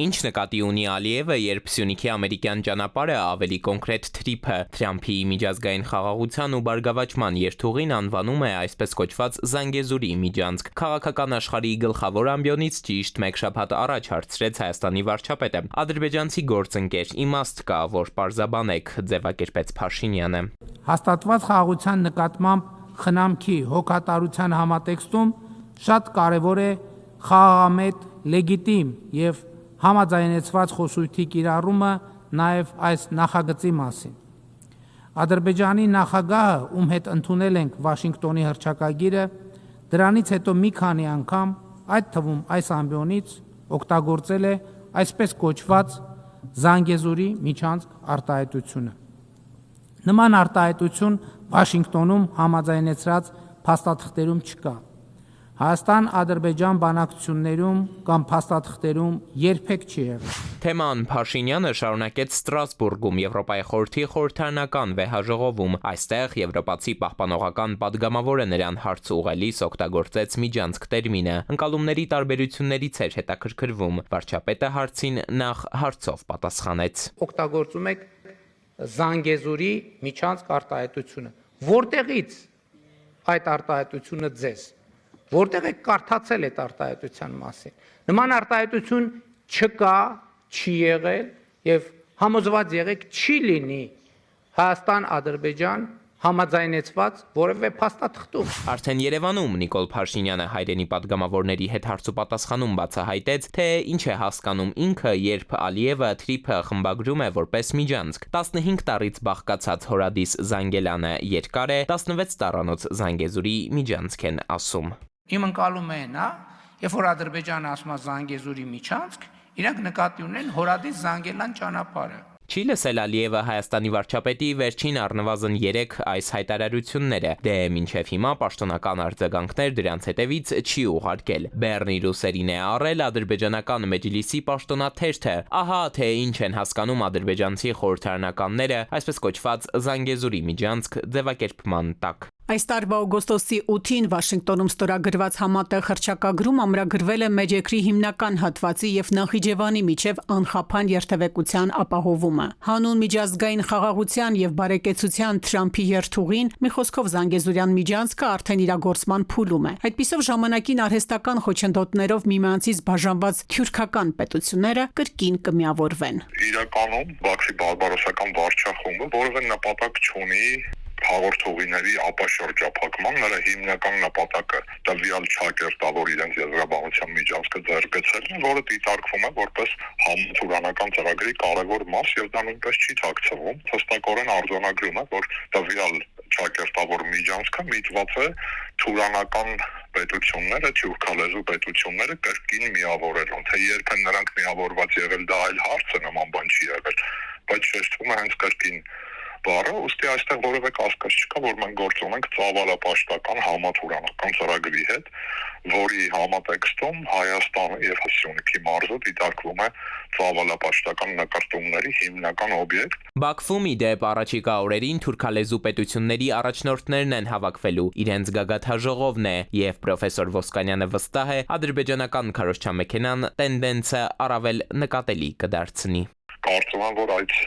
Ինչ նկատի ունի Ալիևը, երբ Սյունիքի ամերիկյան ճանապարհը, ավելի կոնկրետ թրիփը, Թրամփի միջազգային խաղաղության ու բարգավաճման երթուղին անվանում է այսպես կոչված Զանգեզուրի միջանցք։ Քաղաքական աշխարհի գլխավոր ամբիոնից ճիշտ մեկ շաբաթ առաջ հարցրեց Հայաստանի վարչապետը։ Ադրբեջանցի գործընկեր, իմաստ կա, որ պարզաբանեք, ձևակերպեց Փաշինյանը։ Հաստատված խաղաղության նկատմամբ խնամքի հոգատարության համատեքստում շատ կարևոր է խաղաղամետ, լեգիտիմ եւ համաձայնեցված խոսույթի կիրառումը նաև այս նախագծի մասին։ Ադրբեջանի նախագահը, ում հետ ընդունել ենք Վաշինգտոնի հռչակագիրը, դրանից հետո մի քանի անգամ, այդ թվում այս ամբիոնից, օգտագործել է այսպես կոչված Զանգեզուրի միջանցք արտահայտությունը։ Նման արտահայտություն Վաշինգտոնում համաձայնեցրած փաստաթղթերում չկա։ Հայաստան-Ադրբեջան բանակցություններում կամ փաստաթղթերում երբեք չի եղել։ Թեման Փաշինյանը շարունակեց Ստրասբուրգում Եվրոպայի խորհրդի խորհրդարանական վեհաժողովում։ Այստեղ եվրոպացի պահպանողական падգամավորը նրան հարց ուղղելիս օգտագործեց միջանցք տերմինը։ Ընկալումների տարբերություններից էր հետաքրքրվում։ Վարչապետը հարցին նախ հարցով պատասխանեց։ Օգտագործում եք Զանգեզուրի միջանցք արտահայտությունը։ Որտեղից այդ արտահայտությունը ձեզ։ Որտեղ եք կարդացել այդ արտահայտության մասին։ Նման արտահայտություն չկա, չի եղել եւ համոզված եղեք չի լինի Հայաստան-Ադրբեջան համաձայնեցված որևէ փաստաթղթում։ Արդեն Երևանում Նիկոլ Փաշինյանը հայրենի падգամավորների հետ հարցուպատասխանում բացահայտեց, թե ինչ է հասկանում ինքը, երբ Ալիևը թրիփը խմբագրում է որպես միջանցք։ 15 տարից բաղկացած Հորադիս Զանգելանը երկար է, 16 տարանոց Զանգեզուրի միջանցք են ասում։ Իմ ընկալումը է նա, երբ որ Ադրբեջանը ասում է Զանգեզուրի միջանցք, իրանք նկատի ունեն Հորադիս Զանգելան ճանապարհը։ Չի լսել Ալիևը Հայաստանի վարչապետի վերջին առնվազն 3 այս հայտարարությունները, դե մինչև հիմա պաշտոնական արձագանքներ դրանց հետևից չի ուղարկել։ Բեռնի ռուսերին է առել ադրբեջանական մեջլիսի պաշտոնաթերթը, ահա թե ինչ են հասկանում ադրբեջանցի խորհրդարանականները այսպես կոչված Զանգեզուրի միջանցք ձևակերպման տակ։ Այս տարվա օգոստոսի 8-ին Վաշինգտոնում ստորագրված համատեղ հռչակագրում ամրագրվել է մեր երկրի հիմնական հատվածի եւ Նախիջևանի միջև անխափան երթևեկության ապահովումը։ Հանուն միջազգային խաղաղության եւ բարեկեցության Թրամփի երթուղին, մի խոսքով Զանգեզուրյան միջանցքը արդեն իրագործման փուլում է։ Այդպիսով ժամանակին արհեստական խոչընդոտներով միմյանցից բաժանված թյուրքական պետությունները կրկին կմիավորվեն։ Իրականում Բաքվի բարբարոսական վարչախումբը որևէ նպատակ չունի հաղորդողիների ապաշրջափակման, նրա հիմնական նպատակը տվյալ չակերտավոր իրենց եզրաբանության միջանցքը ձեռքբերելն է, որը դիտարկվում է որպես համաթուրանական ծրագրի կարևոր մաս եւ դա նույնպես չի թաքցվում։ Հստակորեն արձանագրում է, որ տվյալ չակերտավոր միջանցքը միտված է թուրանական պետությունները, թյուրքալեզու պետությունները կրկին միավորելուն, թե երբ են նրանք միավորված եղել, դա այլ հարց է, նման բան չի եղել, բայց շեշտվում է հենց կրկին բառը, ուստի այստեղ որևէ կասկած չկա, որ մենք գործ ունենք ծավալապաշտական համաթուրանական ծրագրի հետ, որի համատեքստում Հայաստանը եւ Սյունիքի մարզը դիտարկվում է ծավալապաշտական նկարտումների հիմնական օբյեկտ։ Բաքվում ի դեպ առաջիկա օրերին թուրքալեզու պետությունների առաջնորդներն են հավաքվելու, իրենց գագաթաժողովն է, եւ պրոֆեսոր Ոսկանյանը վստահ է, ադրբեջանական քարոզչամեքենան տենդենսը առավել նկատելի կդարձնի։ Կարծում եմ, որ այդ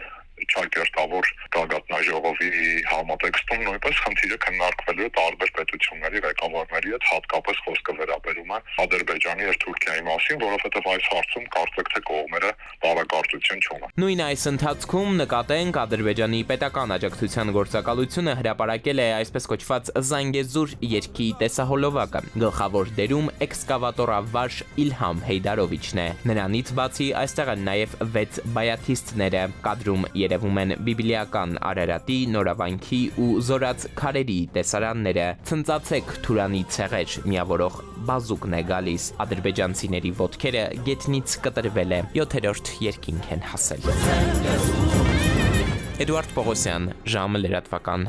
չակերտավոր գագաթնաժողովի համատեքստում նույնպես խնդիրը քննարկվելու է տարբեր պետությունների ղեկավարների հետ, հատկապես խոսքը վերաբերում է Ադրբեջանի եւ Թուրքիայի մասին, որովհետեւ այս հարցում կարծեք թե կողմերը բարեկարծություն չունեն։ Նույն այս ընթացքում նկատենք Ադրբեջանի պետական աջակցության գործակալությունը հրապարակել է այսպես կոչված Զանգեզուր երգի տեսահոլովակը։ Գլխավոր դերում էքսկավատորավար Իլհամ Հեյդարովիչն է։ Նրանից բացի այստեղ են նաեւ 6 բայաթիստները։ Կադրում երևում են բիբլիական Արարատի, Նորավանքի ու Զորաց քարերի տեսարանները։ Ցնծացեք Թուրանի ցեղեր միավորող բազուկն է գալիս։ Ադրբեջանցիների ոտքերը գետնից կտրվել է, 7-րդ երկինք են հասել։ Էդուարդ Պողոսյան, ժամը լրատվական։